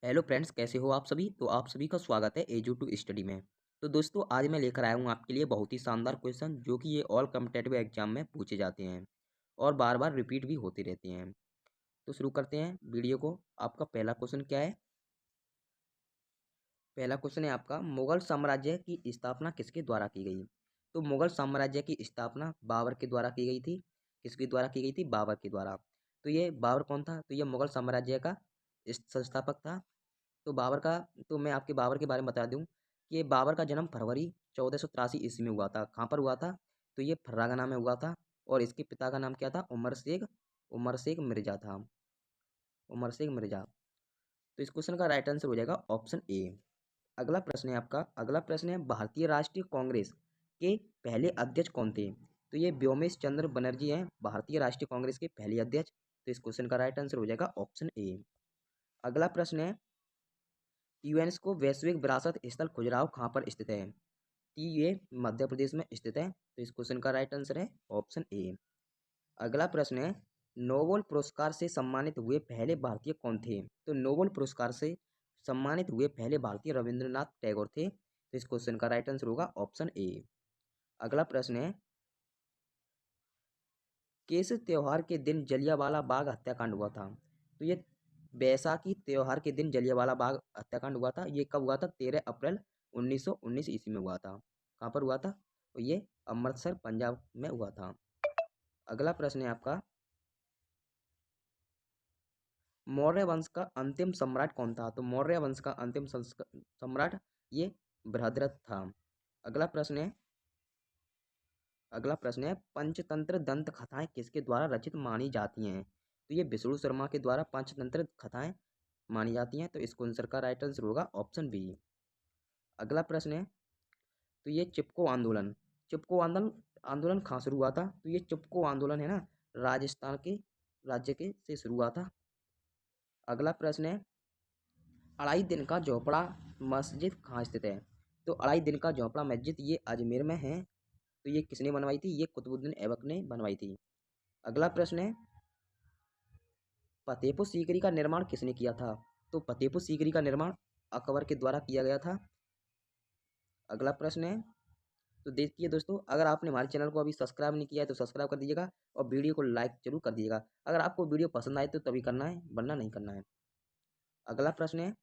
Hello friends, कैसे हो आप सभी। तो आप सभी का स्वागत है एजू टू स्टडी में। तो दोस्तों, आज मैं लेकर आया हूँ आपके लिए बहुत ही शानदार क्वेश्चन, जो कि ये ऑल कॉम्पिटिटिव एग्जाम में पूछे जाते हैं और बार बार रिपीट भी होते रहते हैं। तो शुरू करते हैं वीडियो को। आपका पहला क्वेश्चन क्या है? पहला क्वेश्चन है आपका, मुगल साम्राज्य की स्थापना किसके द्वारा की गई? तो मुगल साम्राज्य की स्थापना बाबर के द्वारा की गई थी। किसके द्वारा की गई थी? बाबर के द्वारा। तो ये बाबर कौन था? तो ये मुगल साम्राज्य का संस्थापक था। तो बाबर का तो मैं आपके बाबर के बारे में बता दूं कि बाबर का जन्म फरवरी 1483 ईस्वी में हुआ था। कहाँ पर हुआ था? तो ये फर्रागना में हुआ था। और इसके पिता का नाम क्या था? उमर शेख मिर्जा था। उमर शेख मिर्जा। तो इस क्वेश्चन का राइट आंसर हो जाएगा ऑप्शन ए। अगला प्रश्न है आपका। अगला प्रश्न है, भारतीय राष्ट्रीय कांग्रेस के पहले अध्यक्ष कौन थे? तो ये व्योमेश चंद्र बनर्जी हैं, भारतीय राष्ट्रीय कांग्रेस के पहले अध्यक्ष। तो इस क्वेश्चन का राइट आंसर हो जाएगा ऑप्शन ए। अगला प्रश्न है, यूनेस्को वैश्विक विरासत स्थल खजुराहो कहाँ पर स्थित है? ये मध्य प्रदेश में स्थित है। तो इस क्वेश्चन का राइट आंसर है ऑप्शन ए। अगला प्रश्न है, नोबेल पुरस्कार से सम्मानित हुए पहले भारतीय कौन थे? तो नोबेल पुरस्कार से सम्मानित हुए पहले भारतीय रविंद्रनाथ टैगोर थे। तो इस क्वेश्चन का राइट आंसर होगा ऑप्शन ए। अगला प्रश्न है, किस त्योहार के दिन जलियांवाला बाग हत्याकांड हुआ था? तो ये बैसाखी त्योहार के दिन जलियांवाला बाग हत्याकांड हुआ था। ये कब हुआ था? 13 अप्रैल 1919 ईस्वी में हुआ था। कहाँ पर हुआ था? तो ये अमृतसर पंजाब में हुआ था। अगला प्रश्न है आपका, मौर्य वंश का अंतिम सम्राट कौन था? तो मौर्य वंश का अंतिम सम्राट ये बृहद्रथ था। अगला प्रश्न है, पंचतंत्र दंत कथाएं किसके द्वारा रचित मानी जाती हैं? तो ये विष्णु शर्मा के द्वारा पंचतंत्र कथाएं मानी जाती हैं। तो इसको आंसर का राइट आंसर होगा ऑप्शन बी। अगला प्रश्न है, तो ये चिपको आंदोलन आंदोलन कहाँ शुरू हुआ था? तो ये चिपको आंदोलन है ना, राजस्थान के राज्य के से शुरू हुआ था। अगला प्रश्न है, अढ़ाई दिन का झोपड़ा मस्जिद कहाँ स्थित है? तो अढ़ाई दिन का झोपड़ा मस्जिद ये अजमेर में है। तो ये किसने बनवाई थी? ये कुतुबुद्दीन ऐबक ने बनवाई थी। अगला प्रश्न है, फतेहपुर सीकरी का निर्माण किसने किया था? तो फतेहपुर सीकरी का निर्माण अकबर के द्वारा किया गया था। अगला प्रश्न है, तो देखिए दोस्तों, अगर आपने हमारे चैनल को अभी सब्सक्राइब नहीं किया है तो सब्सक्राइब कर दीजिएगा और वीडियो को लाइक जरूर कर दीजिएगा। अगर आपको वीडियो पसंद आए तो तभी करना है, वरना नहीं करना है। अगला प्रश्न है,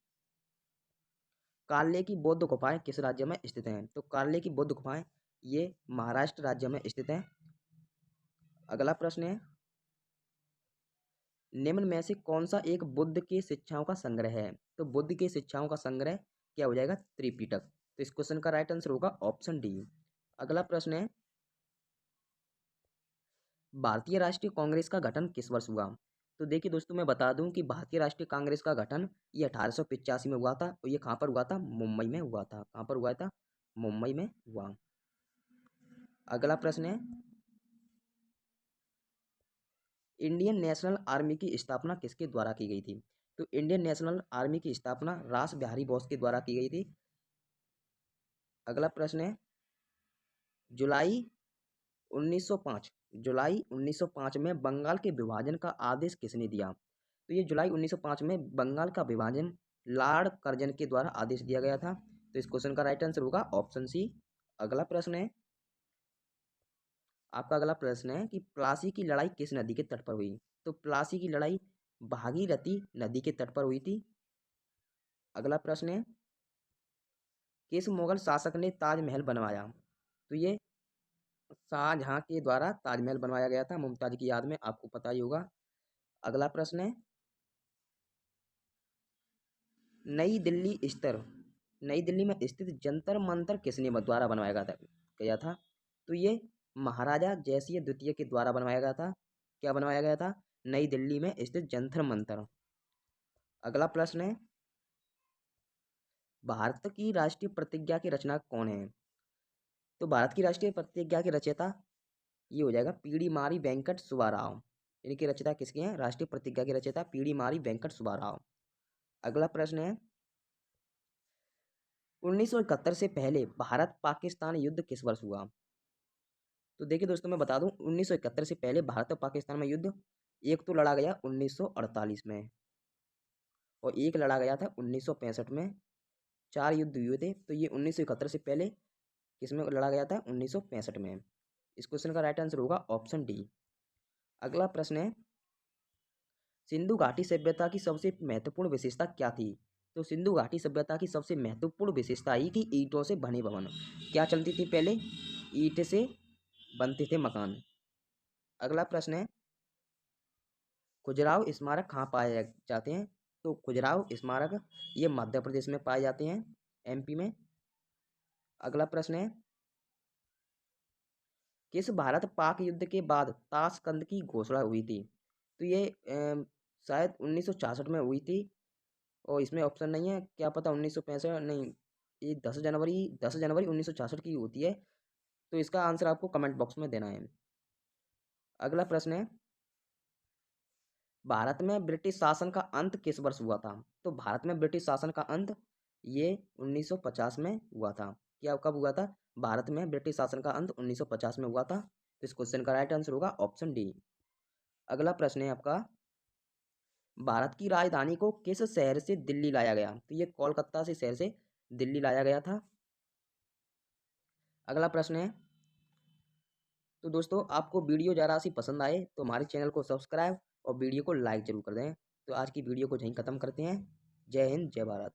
काले की बौद्ध गुफाएं किस राज्य में स्थित हैं? तो काले की बौद्ध गुफाएं ये महाराष्ट्र राज्य में स्थित हैं। अगला प्रश्न है, निम्न में से कौन सा एक बुद्ध की शिक्षाओं का संग्रह है? तो बुद्ध की शिक्षाओं का संग्रह क्या हो जाएगा? त्रिपिटक। तो इस क्वेश्चन का राइट आंसर होगा ऑप्शन डी। अगला प्रश्न है, भारतीय राष्ट्रीय कांग्रेस का गठन किस वर्ष हुआ? तो देखिए दोस्तों, मैं बता दूं कि भारतीय राष्ट्रीय कांग्रेस का गठन ये 1885 में हुआ था। और ये कहाँ पर हुआ था? मुंबई में हुआ था। कहाँ पर हुआ था? मुंबई में हुआ। अगला प्रश्न है, इंडियन नेशनल आर्मी की स्थापना किसके द्वारा की गई थी? तो इंडियन नेशनल आर्मी की स्थापना रास बिहारी बोस के द्वारा की गई थी। अगला प्रश्न है, जुलाई 1905 जुलाई 1905 में बंगाल के विभाजन का आदेश किसने दिया? तो ये जुलाई 1905 में बंगाल का विभाजन लॉर्ड कर्जन के द्वारा आदेश दिया गया था। तो इस क्वेश्चन का राइट आंसर होगा ऑप्शन सी। अगला प्रश्न है आपका, अगला प्रश्न है कि प्लासी की लड़ाई किस नदी के तट पर हुई? तो प्लासी की लड़ाई भागीरथी नदी के तट पर हुई थी। अगला प्रश्न है, किस मुगल शासक ने ताजमहल बनवाया? तो ये शाहजहां के द्वारा ताजमहल बनवाया गया था, मुमताज की याद में, आपको पता ही होगा। अगला प्रश्न है, नई दिल्ली स्तर नई दिल्ली में स्थित जंतर मंतर किसने द्वारा बनवाया गया था? तो ये महाराजा जयसिंह द्वितीय के द्वारा बनवाया गया था। क्या बनवाया गया था? नई दिल्ली में स्थित जंतर मंतर। अगला प्रश्न है, भारत की राष्ट्रीय प्रतिज्ञा की रचना कौन है? तो भारत की राष्ट्रीय प्रतिज्ञा के रचयिता ये हो जाएगा पीडी मारी वेंकट सुब्बाराव। इनकी रचयिता किसके हैं? राष्ट्रीय प्रतिज्ञा के रचयिता पीडी मारी वेंकट सुब्बाराव। अगला प्रश्न है, 1971 से पहले भारत पाकिस्तान युद्ध किस वर्ष हुआ? तो देखिए दोस्तों, मैं बता दूं, 1971 से पहले भारत और पाकिस्तान में युद्ध एक तो लड़ा गया 1948 में, और एक लड़ा गया था 1965 में। 4 युद्ध हुए थे, तो ये 1971 से पहले किसमें लड़ा गया था? 1965 में। इस क्वेश्चन का राइट आंसर होगा ऑप्शन डी। अगला प्रश्न है, सिंधु घाटी सभ्यता की सबसे महत्वपूर्ण विशेषता क्या थी? तो सिंधु घाटी सभ्यता की सबसे महत्वपूर्ण विशेषता ही थी ईंटों से बने भवन। क्या चलती थी पहले? ईंट से बनते थे मकान। अगला प्रश्न है, खजुराहो स्मारक कहाँ पाए जाते हैं? तो खजुराहो स्मारक ये मध्य प्रदेश में पाए जाते हैं, एमपी में। अगला प्रश्न है, किस भारत पाक युद्ध के बाद ताशकंद की घोषणा हुई थी? तो ये शायद 1966 में हुई थी, और इसमें ऑप्शन नहीं है, क्या पता 1965 नहीं, ये 10 जनवरी 1966 की होती है। तो इसका आंसर आपको कमेंट बॉक्स में देना है। अगला प्रश्न है, भारत में ब्रिटिश शासन का अंत किस वर्ष हुआ था? तो भारत में ब्रिटिश शासन का अंत ये 1950 में हुआ था। क्या कब हुआ था? भारत में ब्रिटिश शासन का अंत 1950 में हुआ था। तो इस क्वेश्चन का राइट आंसर होगा ऑप्शन डी। अगला प्रश्न है आपका, भारत की राजधानी को किस शहर से दिल्ली लाया गया? तो ये कोलकाता से शहर से दिल्ली लाया गया था। अगला प्रश्न है, तो दोस्तों आपको वीडियो ज़रा सी पसंद आए तो हमारे चैनल को सब्सक्राइब और वीडियो को लाइक जरूर कर दें। तो आज की वीडियो को यहीं ख़त्म करते हैं। जय हिंद, जय भारत।